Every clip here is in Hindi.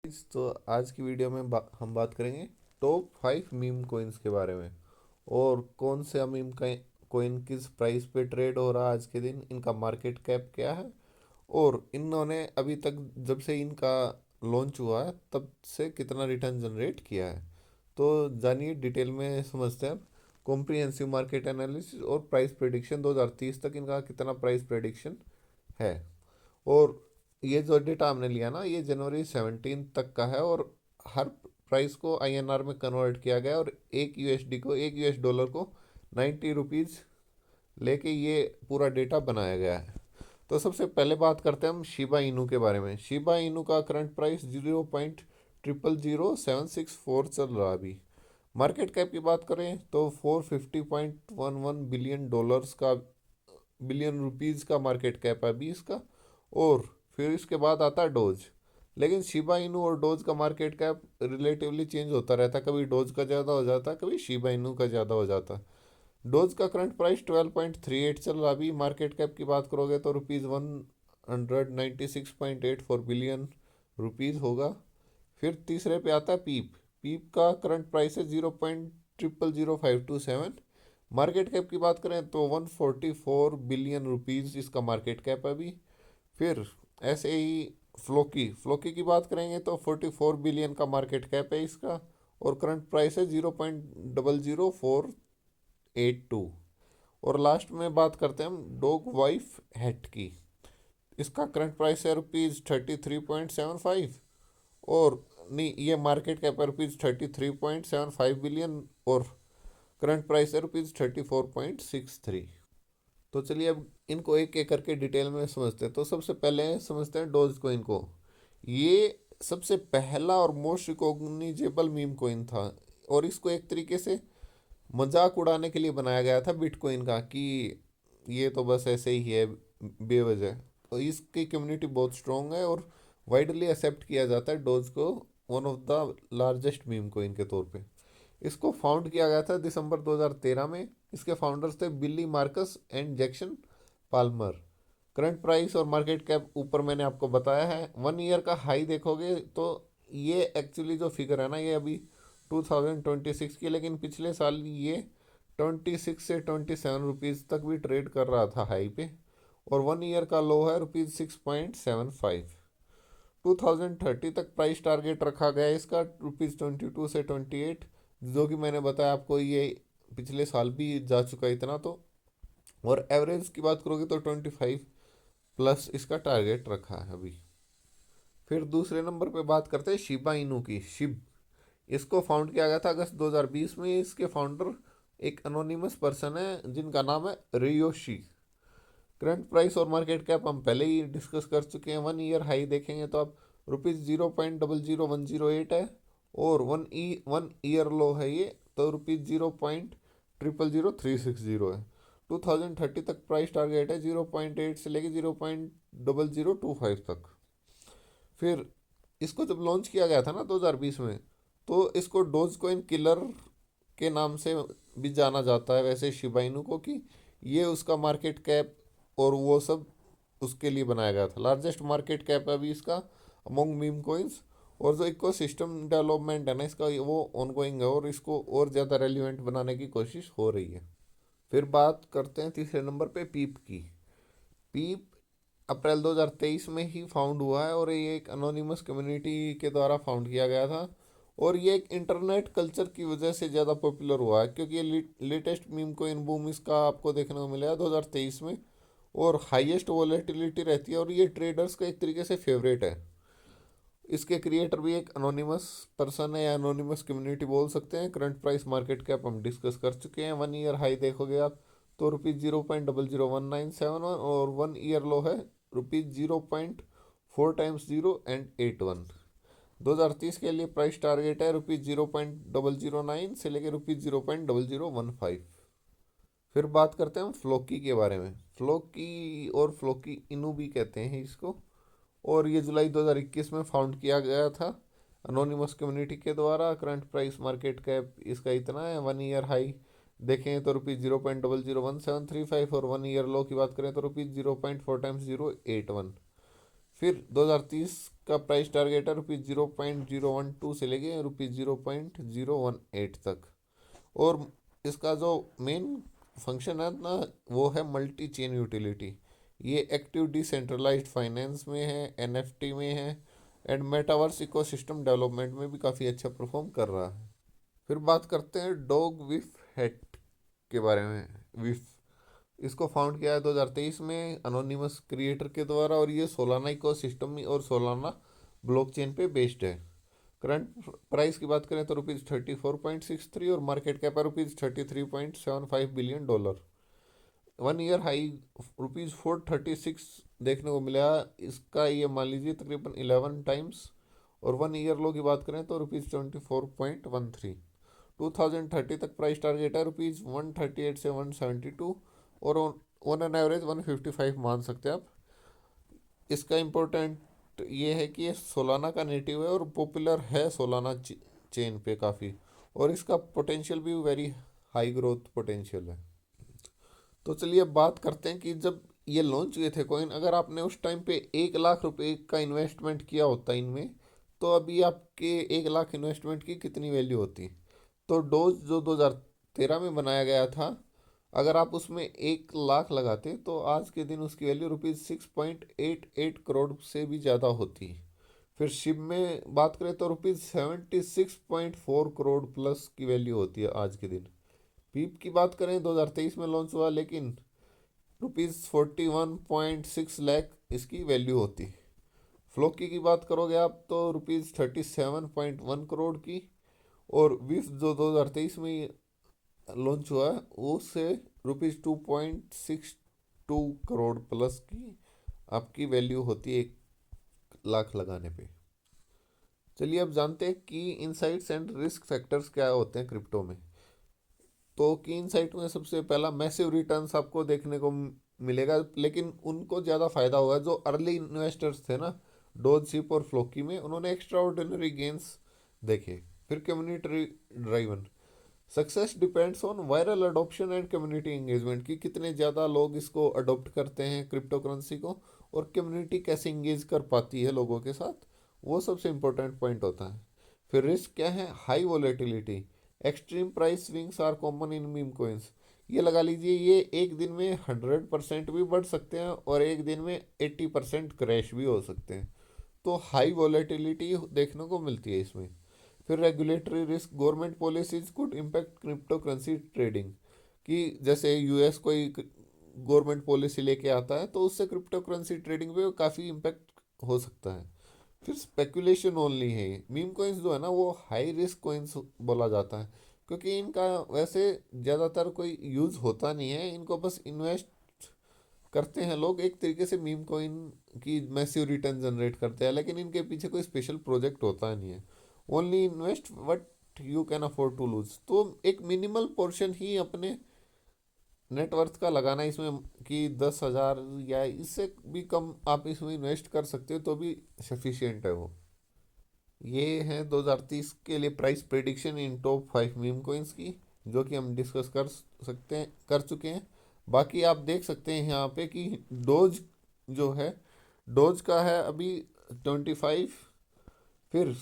तो आज की वीडियो में हम बात करेंगे टॉप 5 मीम कोइंस के बारे में। और कौन सा मीम का कोइन किस प्राइस पे ट्रेड हो रहा है आज के दिन, इनका मार्केट कैप क्या है और इन्होंने अभी तक जब से इनका लॉन्च हुआ है तब से कितना रिटर्न जनरेट किया है। तो जानिए डिटेल में समझते हैं। कॉम्प्रिहेंसिव मार्केट एनालिसिस और प्राइस प्रेडिक्शन 2030 तक इनका कितना प्राइस प्रेडिक्शन है। और ये जो डेटा हमने लिया ना, ये जनवरी 17 तक का है और हर प्राइस को आईएनआर में कन्वर्ट किया गया और एक यूएस डॉलर को 90 रुपीज़ लेके ये पूरा डेटा बनाया गया है। तो सबसे पहले बात करते हैं हम शिबा इनू के बारे में। शिबा इनू का करंट प्राइस 0.000764 चल रहा है अभी। मार्केट कैप की बात करें तो 450.11 बिलियन रुपीज़ का मार्केट कैप है अभी इसका। और फिर इसके बाद आता है डोज। लेकिन शिबा इनू और डोज का मार्केट कैप रिलेटिवली चेंज होता रहता है, कभी डोज का ज़्यादा हो जाता है, कभी शिबा इनू का ज़्यादा हो जाता है। डोज का करंट प्राइस 12.38 चल रहा। अभी मार्केट कैप की बात करोगे तो ₹196.84 बिलियन होगा। फिर तीसरे पे आता है पीप। पीप का करंट प्राइस है 0.000527। मार्केट कैप की बात करें तो 144 बिलियन रुपीज़ इसका मार्केट कैप है अभी। फिर ऐसे ही फ्लोकी फ्लोकी की बात करेंगे तो 44 बिलियन का मार्केट कैप है इसका और करंट प्राइस है 0.00482। और लास्ट में बात करते हैं हम डॉग वाइफ हेट की। इसका करंट प्राइस है ₹33.75। और नहीं, ये मार्केट कैप है ₹33.75 बिलियन और करंट प्राइस है ₹34.63। तो चलिए अब इनको एक एक करके डिटेल में समझते हैं। तो सबसे पहले समझते हैं डोज कोइन को। ये सबसे पहला और मोस्ट रिकॉग्निजेबल मीम कोइन था और इसको एक तरीके से मजाक उड़ाने के लिए बनाया गया था बिटकॉइन का, कि ये तो बस ऐसे ही है बेवजह। और इसकी कम्युनिटी बहुत स्ट्रॉन्ग है और वाइडली एक्सेप्ट किया जाता है डोज को one of the largest meme coin के तौर पे। इसको फाउंड किया गया था दिसंबर 2013 में। इसके फाउंडर्स थे Billy Markus and Jackson Palmer. Current price और मार्केट कैप ऊपर मैंने आपको बताया है। 1 ईयर का हाई देखोगे तो ये एक्चुअली जो फिगर है ना, ये अभी 2026 की, लेकिन पिछले साल ये 26 से 27 रुपीज़ तक भी ट्रेड कर रहा था हाई पे। और 1 ईयर का लो है ₹6.75। 2030 तक प्राइस टारगेट रखा गया है इसका ₹22 से 28, जो कि मैंने बताया आपको ये पिछले साल भी जा चुका है इतना तो। और एवरेज की बात करोगे तो 25+ इसका टारगेट रखा है अभी। फिर दूसरे नंबर पे बात करते हैं शिबा इनू की। शिब इसको फाउंड किया गया था अगस्त 2020 में। इसके फाउंडर एक अनोनिमस पर्सन है जिनका नाम है रियोशी। करंट प्राइस और मार्केट कैप हम पहले ही डिस्कस कर चुके हैं। 1 ईयर हाई देखेंगे तो आप ₹0.00108 है और 1 ईयर लो है ये तो ₹0.000360 है। 2030 तक प्राइस टारगेट है 0.8 से लेके 0.0025 तक। फिर इसको जब लॉन्च किया गया था ना 2020 में, तो इसको डोज कोइन किलर के नाम से भी जाना जाता है वैसे शिबा इनू को, कि ये उसका मार्केट कैप और वो सब उसके लिए बनाया गया था। लार्जेस्ट मार्केट कैप है अभी इसका अमोंग मीम कोइंस। और जो इको सिस्टम डेवलपमेंट है ना इसका, वो ऑनगोइंग है और इसको और ज़्यादा रेलिवेंट बनाने की कोशिश हो रही है। फिर बात करते हैं तीसरे नंबर पे पीप की। पीप अप्रैल 2023 में ही फाउंड हुआ है और ये एक अनोनिमस कम्युनिटी के द्वारा फाउंड किया गया था। और ये एक इंटरनेट कल्चर की वजह से ज़्यादा पॉपुलर हुआ है क्योंकि ये लेटेस्ट मीम को इन बूम इसका आपको देखने को मिला है 2023 में। और हाईएस्ट वॉलेटिलिटी रहती है और ये ट्रेडर्स का एक तरीके से फेवरेट है। इसके क्रिएटर भी एक अनोनिमस पर्सन है या अनोनिमस कम्युनिटी बोल सकते हैं। करंट प्राइस मार्केट कैप हम डिस्कस कर चुके हैं। 1 ईयर हाई देखोगे आप तो ₹0.00197 और 1 ईयर लो है ₹0.4 टाइम्स 0 एंड 81। 2030 के लिए प्राइस टारगेट है ₹0.009 से लेकर ₹0.0015। फिर बात करते हैं हम फ्लोकी के बारे में। फ्लोकी और फ्लोकी इनू भी कहते हैं इसको। और ये जुलाई 2021 में फाउंड किया गया था अनोनिमस कम्युनिटी के द्वारा। करंट प्राइस मार्केट कैप इसका इतना है। 1 ईयर हाई देखें तो ₹0.001735 और 1 ईयर लो की बात करें तो ₹0.4 टाइम्स 081। फिर 2030 इसका प्राइस टारगेट है ₹0.012 से लेके ₹0.018 तक। और इसका जो मेन फंक्शन है ना, वो है मल्टी चेन यूटिलिटी। ये एक्टिव डिसेंट्रलाइज्ड फाइनेंस में है, एनएफटी में है, एंड मेटावर्स इकोसिस्टम डेवलपमेंट में भी काफ़ी अच्छा परफॉर्म कर रहा है। फिर बात करते हैं डॉग विफ हेट के बारे में। विफ इसको फाउंड किया है 2023 में अनोनिमस क्रिएटर के द्वारा, और ये सोलाना इकोसिस्टम और सोलाना ब्लॉकचेन पे बेस्ड है। करंट प्राइस की बात करें तो ₹34.63 और मार्केट कैप है $33.75 बिलियन। 1 ईयर हाई ₹436 देखने को मिला। इसका ये मान लीजिए तकरीबन 11 टाइम्स। और 1 ईयर लो की बात करें तो ₹24.13। 2030 तक प्राइस टारगेट है ₹138 से 172, और ऑन एन एवरेज 155 मान सकते हैं आप। इसका इम्पोर्टेंट ये है कि ये सोलाना का नेटिव है और पॉपुलर है सोलाना चेन पे काफ़ी, और इसका पोटेंशियल भी वेरी हाई ग्रोथ पोटेंशियल है। तो चलिए अब बात करते हैं कि जब ये लॉन्च हुए थे कॉइन, अगर आपने उस टाइम पे 1 लाख रुपए का इन्वेस्टमेंट किया होता इनमें, तो अभी आपके 1 लाख इन्वेस्टमेंट की कितनी वैल्यू होती। तो डोज जो 2013 में बनाया गया था, अगर आप उसमें 1 लाख लगाते तो आज के दिन उसकी वैल्यू ₹6.88 करोड़ से भी ज़्यादा होती। फिर शिप में बात करें तो ₹76.4 करोड़ प्लस की वैल्यू होती है आज के दिन। पीप की बात करें 2023 में लॉन्च हुआ, लेकिन ₹41.6 लाख इसकी वैल्यू होती। फ्लोकी की बात करोगे आप तो ₹37.1 करोड़ की। और विफ जो 2023 में लॉन्च हुआ है उससे ₹2.62 करोड़ प्लस की आपकी वैल्यू होती है 1 लाख लगाने पे। चलिए अब जानते हैं कि इनसाइट्स एंड रिस्क फैक्टर्स क्या होते हैं क्रिप्टो में। तो की इनसाइट में सबसे पहला मैसिव रिटर्न्स आपको देखने को मिलेगा, लेकिन उनको ज़्यादा फायदा होगा जो अर्ली इन्वेस्टर्स थे ना, डोज शिप और फ्लोकी में, उन्होंने एक्स्ट्रा ऑर्डिनरी गेंस देखे। फिर community driven success depends on viral adoption and community engagement, कि कितने ज़्यादा लोग इसको अडोप्ट करते हैं क्रिप्टो करेंसी को, और कम्युनिटी कैसे इंगेज कर पाती है लोगों के साथ, वो सबसे इम्पोर्टेंट पॉइंट होता है। फिर रिस्क क्या है, high volatility, extreme price swings are common in meme coins. ये लगा लीजिए ये एक दिन में 100% भी बढ़ सकते हैं और एक दिन में 80% क्रैश भी हो सकते हैं। तो हाई वॉलेटिलिटी देखने को मिलती है इसमें। फिर regulatory risk, government policies could impact crypto currency trading, कि जैसे यूएस कोई गवर्नमेंट पॉलिसी लेके आता है तो उससे क्रिप्टो करेंसी ट्रेडिंग पे काफ़ी इम्पैक्ट हो सकता है। फिर स्पेकुलेशन ओनली है। मीम कोइंस जो है ना वो हाई रिस्क कोइंस बोला जाता है, क्योंकि इनका वैसे ज़्यादातर कोई यूज़ होता नहीं है, इनको बस इन्वेस्ट करते हैं लोग एक तरीके से। मीम कोइन की मैसिव रिटर्न जनरेट करते हैं, लेकिन इनके पीछे कोई स्पेशल प्रोजेक्ट होता नहीं है। Only invest what you can afford to lose, तो एक मिनिमल पोर्शन ही अपने नेटवर्थ का लगाना इसमें, कि 10,000 या इससे भी कम आप इसमें इन्वेस्ट कर सकते हो तो भी सफिशियंट है वो। ये है 2030 के लिए प्राइस प्रेडिक्शन इन टॉप 5 मीम कोइंस की, जो कि हम डिस्कस कर चुके हैं। बाकी आप देख सकते हैं यहाँ पे कि डोज जो है, डोज का है अभी 25। फिर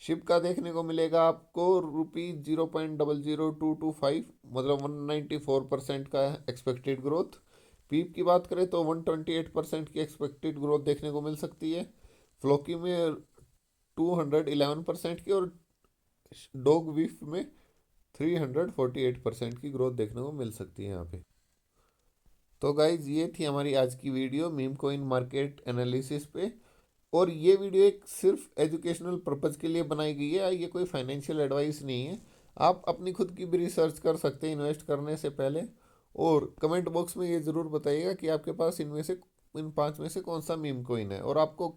शिप का देखने को मिलेगा आपको ₹0.00225, मतलब 194% का एक्सपेक्टेड ग्रोथ। पीप की बात करें तो 128% की एक्सपेक्टेड ग्रोथ देखने को मिल सकती है। फ्लोकी में 211% की, और डॉग विफ में 348% की ग्रोथ देखने को मिल सकती है यहाँ पे। तो गाइज ये थी हमारी आज की video meme coin market analysis पे। और ये वीडियो एक सिर्फ एजुकेशनल पर्पज़ के लिए बनाई गई है, ये कोई फाइनेंशियल एडवाइस नहीं है। आप अपनी खुद की भी रिसर्च कर सकते हैं इन्वेस्ट करने से पहले। और कमेंट बॉक्स में ये ज़रूर बताइएगा कि आपके पास इनमें से इन 5 में से कौन सा मीम कोइन है, और आपको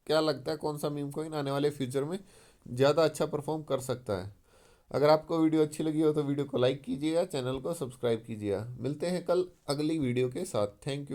क्या लगता है कौन सा मीम कोइन आने वाले फ्यूचर में ज़्यादा अच्छा परफॉर्म कर सकता है। अगर आपको वीडियो अच्छी लगी हो तो वीडियो को लाइक कीजिएगा, चैनल को सब्सक्राइब कीजिएगा। मिलते हैं कल अगली वीडियो के साथ। Thank you.